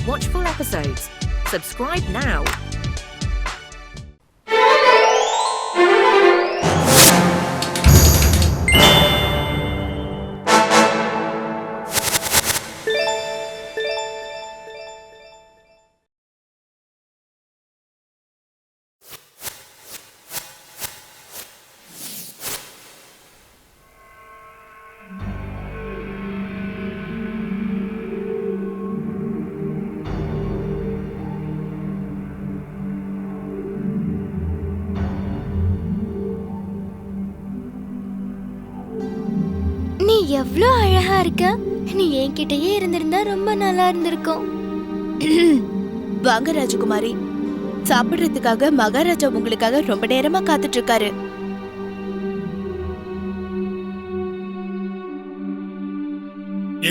Watch full episodes. Subscribe now. நீ எவ்ளோ அழகா இருக்க. நீ என்கிட்டயே இருந்திருந்தா ரொம்ப நல்லா இருந்திருக்கும். வாங்க ராஜகுமாரி, சாப்பிடுறதுக்காக மகாராஜா உங்களுக்காக ரொம்ப நேரமா காத்துட்டு இருக்காரு.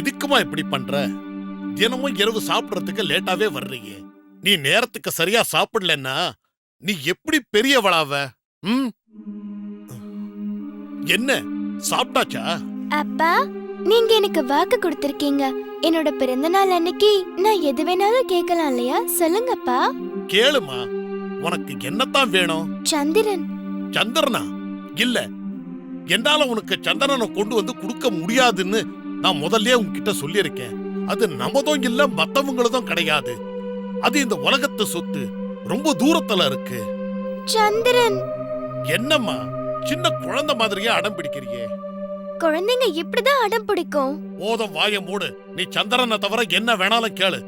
எதுக்குமா இப்படி பண்ற? தினமும் இரவு சாப்பிடுறதுக்கு லேட்டாவே வர்றீங்க. நீ நேரத்துக்கு சரியா சாப்பிடலன்னா நீ எப்படி பெரியவளாவ? என்ன சாப்பிட்டாச்சா? அப்பா, நீங்க எனக்கு வாக்கு கொடுத்திருக்கீங்க. என்னோட பிறந்த நாள் அன்னைக்கு நான் எது வேணாலும் கேட்கலாம் இல்லையா? சொல்லுங்கப்பா. கேளுமா, உனக்கு என்னத்தான் வேணும்? சந்திரன். சந்திரனா? இல்ல, என்னால உனக்கு சந்திரனை கொண்டு வந்து கொடுக்க முடியாதுன்னு நான் முதல்லயே உன்கிட்ட சொல்லியிருக்கேன். அது நமதும் இல்ல, மத்தவங்களதும் கிடையாது. அது இந்த உலகத்து சொத்து, ரொம்ப தூரத்துல இருக்கு. சந்திரன். என்னம்மா சின்ன குழந்தை மாதிரியே அடம் பிடிக்கிறியே? குழந்தைங்க இப்படிதான் அடம் பிடிக்கும். போதும், வாய மூடு. நீ சந்திரனை தவிர என்ன வேணாலும் கேளு.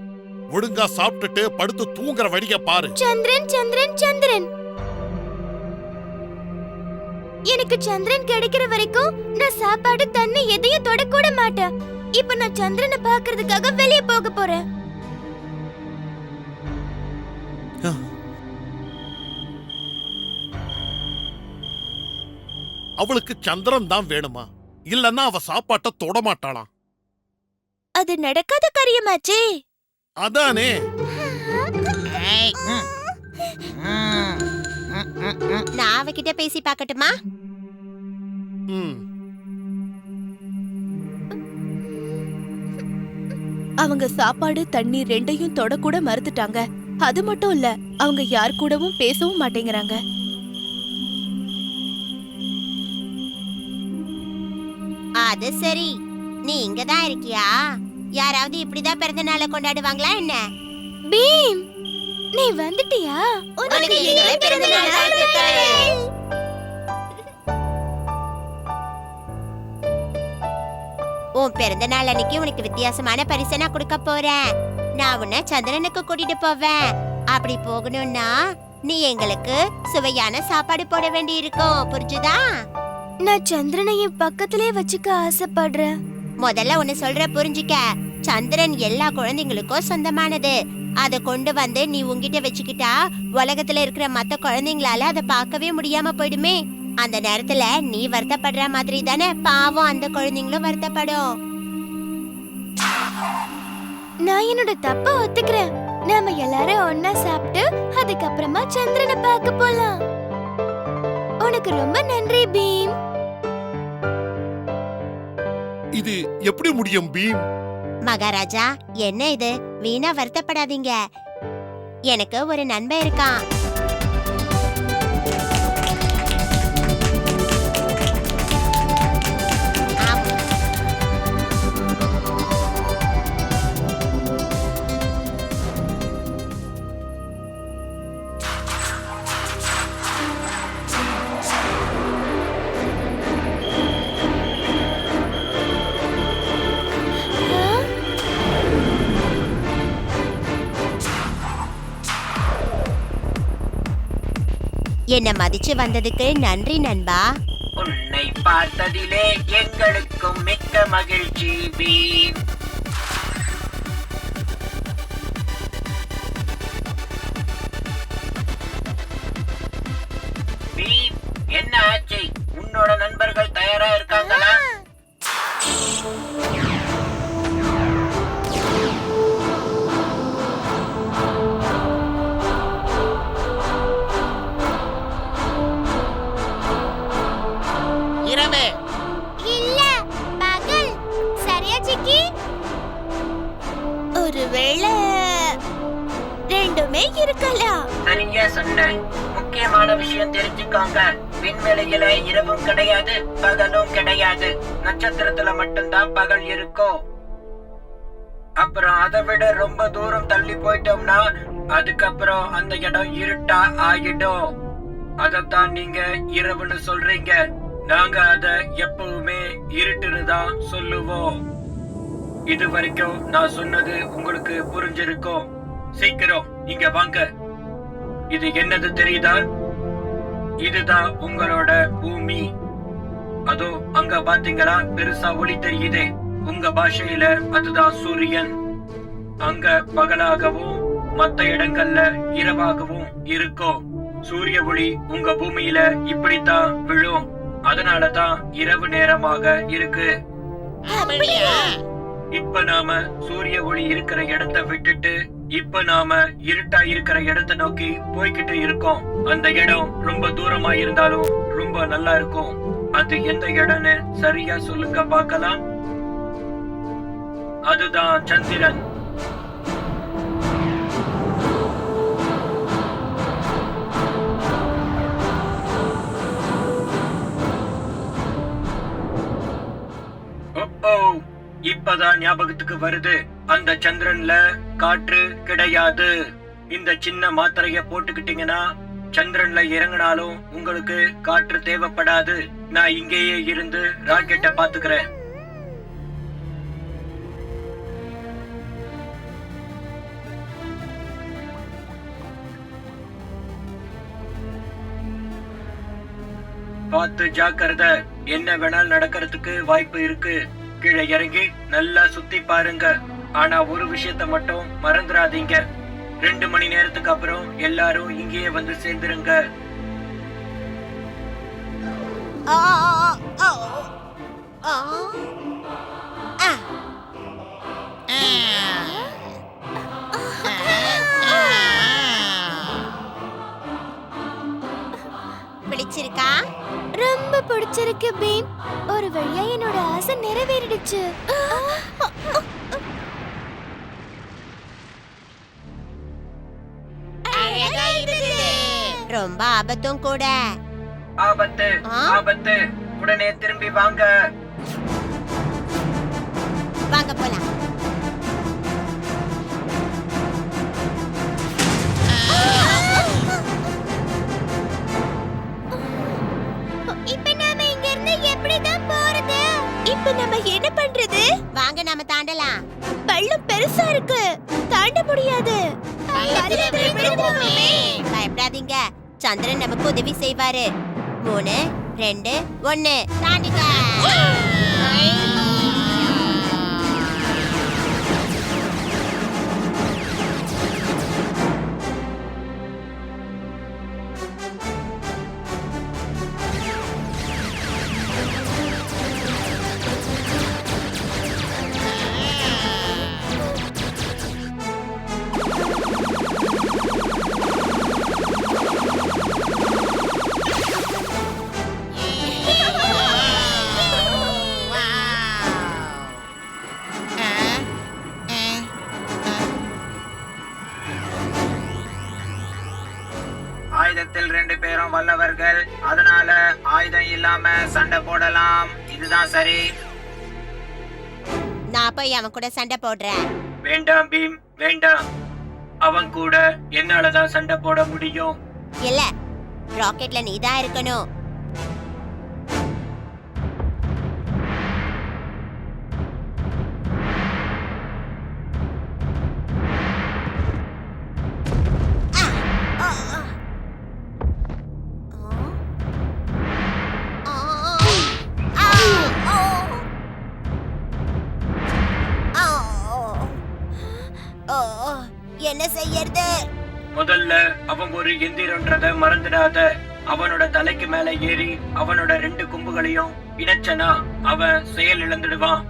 ஒழுங்கா சாப்பிட்டுட்டு படுத்து தூங்குற வழிய பாரு. சந்திரன் சந்திரன் சந்திரன். எனக்கு சந்திரன் கிடைக்கிற வரைக்கும் நான் சாப்பாடு தண்ணி எதையும் தொடக்கூட மாட்டேன். இப்ப நான் சந்திரனை பார்க்கிறதுக்காக வெளியே போக போறேன். அவளுக்கு சந்திரன் தான் வேணுமா? இல்லன்னா அவ சாப்பாட்ட தொட மாட்டாளாம். அது நடக்காத காரியமாச்சே. அதானே. நான் அவகிட்ட பேசி பார்க்கட்டுமா? அவங்க சாப்பாடு தண்ணி ரெண்டையும் தொடக்கூட மறுத்துட்டாங்க. அது மட்டும் இல்ல, அவங்க யார் கூடவும் பேசவும் மாட்டேங்கிறாங்க. அது சரி, நீ இங்கதான் இருக்கியா? யாராவது இப்படிதான் பிறந்த நாளை கொண்டாடுவாங்களா என்ன? பீம், நீ வந்துட்டியா? உனக்கு இனிய பிறந்த நாள் வாழ்த்துக்கள். உன் பிறந்த நாள் அன்னைக்கு உனக்கு வித்தியாசமான பரிசை நான் கொடுக்க போறேன். நான் உன்னை சந்திரனுக்கு கூட்டிட்டு போவேன். அப்படி போகணும்னா நீ எங்களுக்கு சுவையான சாப்பாடு போட வேண்டி இருக்கும். புரிஞ்சுதா? நான் சந்திரனையும் பக்கத்திலே வச்சுக்க ஆசைப்படுறேன். முதல்ல ஒன்னு சொல்ற, புரிஞ்சுக்க. சந்திரன் எல்லா குழந்தைங்களுக்கும் சொந்தமானது. அத கொண்டு வந்து நீ உன்கிட்ட வச்சுக்கிட்டா உலகத்துல இருக்கிற மத்த குழந்தைங்களால அதை பார்க்கவே முடியாம போயிடுமே. அந்த நேரத்துல நீ வருத்தப்படுற மாதிரி தானே பாவம் அந்த குழந்தைங்களும் வருத்தப்படும். நான் என்னோட தப்ப ஒத்துக்கிறேன். நாம எல்லாரும் ஒன்னா சாப்பிட்டு அதுக்கப்புறமா சந்திரனை பார்க்க போலாம். உனக்கு ரொம்ப நன்றி பீம். இது எப்படி முடியும் பீம்? மகாராஜா, என்ன இது? வீணா வருத்தப்படாதீங்க. எனக்கு ஒரு நண்பன் இருக்கான். என்ன மதிச்சு வந்ததுக்கு நன்றி நண்பா. உன்னை பார்த்ததிலே எங்களுக்கும் மிக்க மகிழ்ச்சி பீம். பீம், என்ன ஆச்சு? உன்னோட நண்பர்கள் தயாரா இருக்காங்களா? ஒருவேளை ரெண்டுமே இருக்கலாம். சரியா சொன்ன. முக்கியமான விஷயம் தெரிஞ்சுக்கோங்க. விண்வெளியில இரவும் கிடையாது, பகலும் கிடையாது. நட்சத்திரத்துல மட்டும்தான் பகல் இருக்கும். அப்புறம் அதை விட ரொம்ப தூரம் தள்ளி போயிட்டோம்னா அதுக்கப்புறம் அந்த இடம் இருட்டா ஆகிடும். அதத்தான் நீங்க இரவுன்னு சொல்றீங்க. நாங்க அத எப்பவுமே இருட்டுன்னு தான் சொல்லுவோம். இது வரைக்கும் நான் சொன்னது உங்களுக்கு புரிஞ்சிருக்கும். சீக்கிரம் இங்க வாங்க. இது என்னது தெரியுதா? இதுதான் உங்களோட பூமி. அதோ அங்க பாத்தீங்களா, பெருசா ஒளி தெரியுதே. உங்க பாஷையில அதுதான் சூரியன். அங்க பகலாகவும் மத்த இடங்கள்ல இரவாகவும் இருக்கும். சூரிய ஒளி உங்க பூமியில இப்படித்தான் விழும். அதனாலதான் இரவு நேரமாக இருக்கு. இப்ப நாம சூரிய ஒளி இருக்கிற இடத்தை விட்டுட்டு இப்ப நாம இருட்டா இருக்கிற இடத்தை நோக்கி போய்கிட்டு இருக்கோம். அந்த இடம் ரொம்ப தூரமா இருந்தாலும் ரொம்ப நல்லா இருக்கும். அது எந்த இடம்னு சரியா சொல்லுங்க பார்க்கலாம். அதுதான் சந்திரன். இப்பதான் ஞாபகத்துக்கு வருது. அந்த சந்திரன்ல காற்று கிடையாது. இந்த சின்ன மாத்திரைய போட்டுக்கிட்டீங்கன்னா சந்திரன்ல இறங்கினாலும் உங்களுக்கு காற்று தேவைப்படாது. நான் இங்கேயே இருந்து ராக்கெட்டை பாத்துக்கிறேன். பார்த்து ஜாக்கிரதை. என்ன வேணாலும் நடக்கிறதுக்கு வாய்ப்பு இருக்கு. கீழே இறங்கி நல்லா சுத்தி பாருங்க. ஆனா ஒரு விஷயத்த மட்டும் மறந்துடாதீங்க. 2 மணி நேரத்துக்கு அப்புறம் எல்லாரும் இங்கேயே வந்து சேர்ந்துருங்க. பிடிச்சிருக்கா? ரொம்ப பிடிச்சிருக்கு பீம். ஒரு வழியா என்னோட ஆசை நிறைவேறிடுச்சு. ரொம்ப ஆபத்தும் கூட. ஆபத்து, ஆபத்து. உடனே திரும்பி வாங்க. வாங்க போலாம். இப்ப நாம இங்க இருந்து எப்படிதான் போறது? இப்ப நம்ம என்ன பண்றது? வாங்க நாம தாண்டலாம். பள்ளம் பெருசா இருக்கு, தாண்ட முடியாது. பயப்படாதீங்க, சந்திரன் நமக்கு உதவி செய்வாரு. 3, 2, 1 தாண்டிட்ட. ஆயுதத்தில் 2 பேரும் வல்லவர்கள். அதனால ஆயுதம் இல்லாம சண்டை போடலாம். இதுதான் சரி. நான் போய் அவன் கூட சண்டை போடுறேன். வேண்டாம் பீம், வேண்டாம். அவன் கூட என்னாலதான் சண்டை போட முடியும். இல்ல, ராக்கெட்ல நீதான் இருக்கணும். என்ன செய்யறது? முதல்ல அவன் ஒரு எந்திரன்றத மறந்துடாத. அவனோட தலைக்கு மேல ஏறி அவனோட 2 கொம்புகளையும் இணைச்சனா அவன் செயல் இழந்துடுவான்.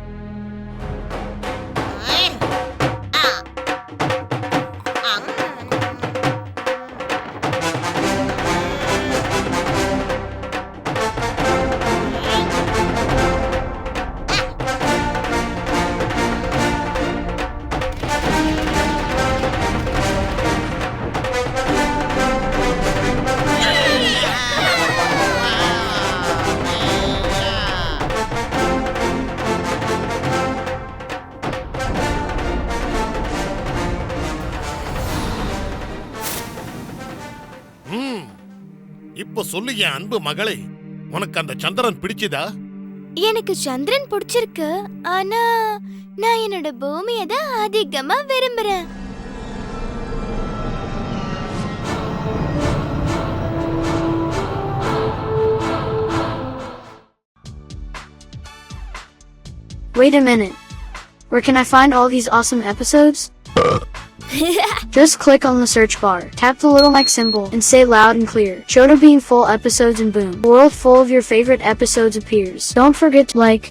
இப்ப சொல்லு என் அன்பு மகளே, உனக்கு அந்த சந்திரன் பிடிச்சதா? எனக்கு சந்திரன் பிடிச்சிருக்கு, ஆனா நான் என்னோட பூமியை தான் அதிகமா விரும்புறேன். Wait a minute. Where can I find all these awesome episodes? Just click on the search bar, tap the little mic symbol, and say loud and clear, Shoto Bean full episodes, and boom, a world full of your favorite episodes appears. Don't forget to like,